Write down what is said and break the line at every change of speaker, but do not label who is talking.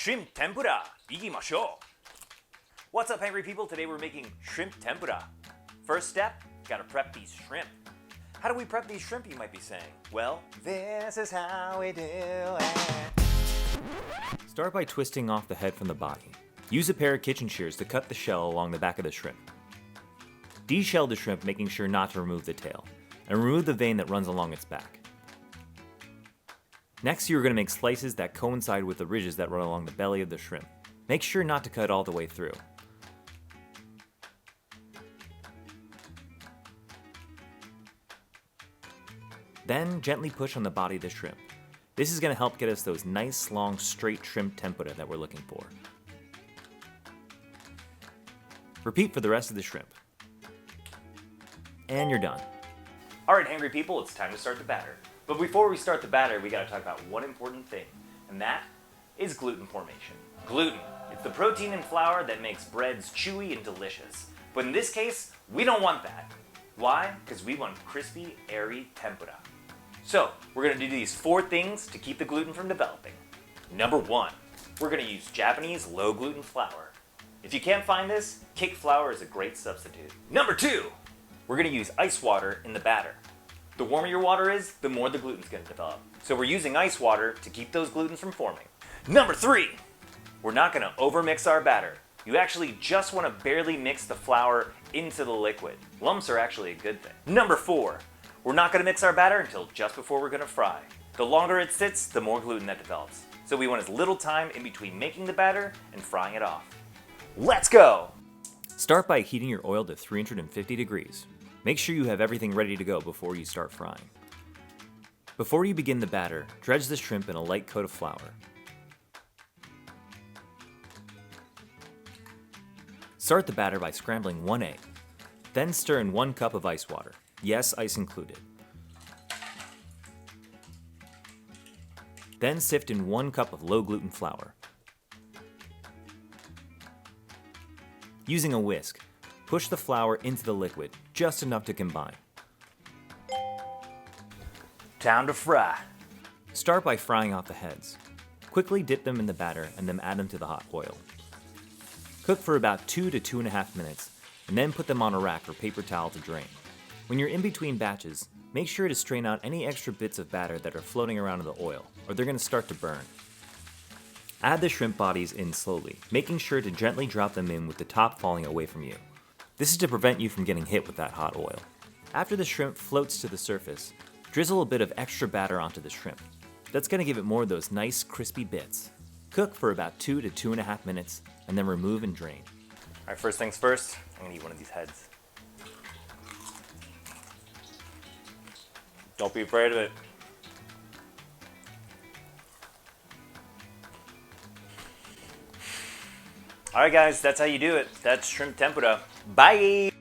Shrimp tempura, ikimashou. What's up, hangry people? Today we're making shrimp tempura. First step, gotta prep these shrimp. How do we prep these shrimp, you might be saying? Well, this is how we do it.
Start by twisting off the head from the body. Use a pair of kitchen shears to cut the shell along the back of the shrimp. De-shell the shrimp, making sure not to remove the tail, and remove the vein that runs along its back. Next, you are going to make slices that coincide with the ridges that run along the belly of the shrimp. Make sure not to cut all the way through. Then, gently push on the body of the shrimp. This is going to help get us those nice, long, straight shrimp tempura that we're looking for. Repeat for the rest of the shrimp. And you're done.
Alright, hangry people, it's time to start the batter. But before we start the batter, we gotta talk about one important thing, and that is gluten formation. Gluten, it's the protein in flour that makes breads chewy and delicious. But in this case, we don't want that. Why? Because we want crispy, airy tempura. So, we're gonna do these 4 things to keep the gluten from developing. Number 1, we're gonna use Japanese low gluten flour. If you can't find this, cake flour is a great substitute. Number 2, we're gonna use ice water in the batter. The warmer your water is, the more the gluten's gonna develop. So we're using ice water to keep those gluten from forming. Number 3, we're not gonna overmix our batter. You actually just wanna barely mix the flour into the liquid. Lumps are actually a good thing. Number 4, we're not gonna mix our batter until just before we're gonna fry. The longer it sits, the more gluten that develops. So we want as little time in between making the batter and frying it off. Let's go!
Start by heating your oil to 350 degrees. Make sure you have everything ready to go before you start frying. Before you begin the batter, dredge the shrimp in a light coat of flour. Start the batter by scrambling 1 egg. Then stir in 1 cup of ice water. Yes, ice included. Then sift in 1 cup of low gluten flour. Using a whisk, push the flour into the liquid, just enough to combine.
Time to fry.
Start by frying off the heads. Quickly dip them in the batter and then add them to the hot oil. Cook for about 2 to 2.5 minutes, and then put them on a rack or paper towel to drain. When you're in between batches, make sure to strain out any extra bits of batter that are floating around in the oil, or they're going to start to burn. Add the shrimp bodies in slowly, making sure to gently drop them in with the top falling away from you. This is to prevent you from getting hit with that hot oil. After the shrimp floats to the surface, drizzle a bit of extra batter onto the shrimp. That's going to give it more of those nice crispy bits. Cook for about 2 to 2.5 minutes, and then remove and drain.
Alright, first things first, I'm gonna eat one of these heads. Don't be afraid of it. Alright guys, that's how you do it. That's shrimp tempura. Bye!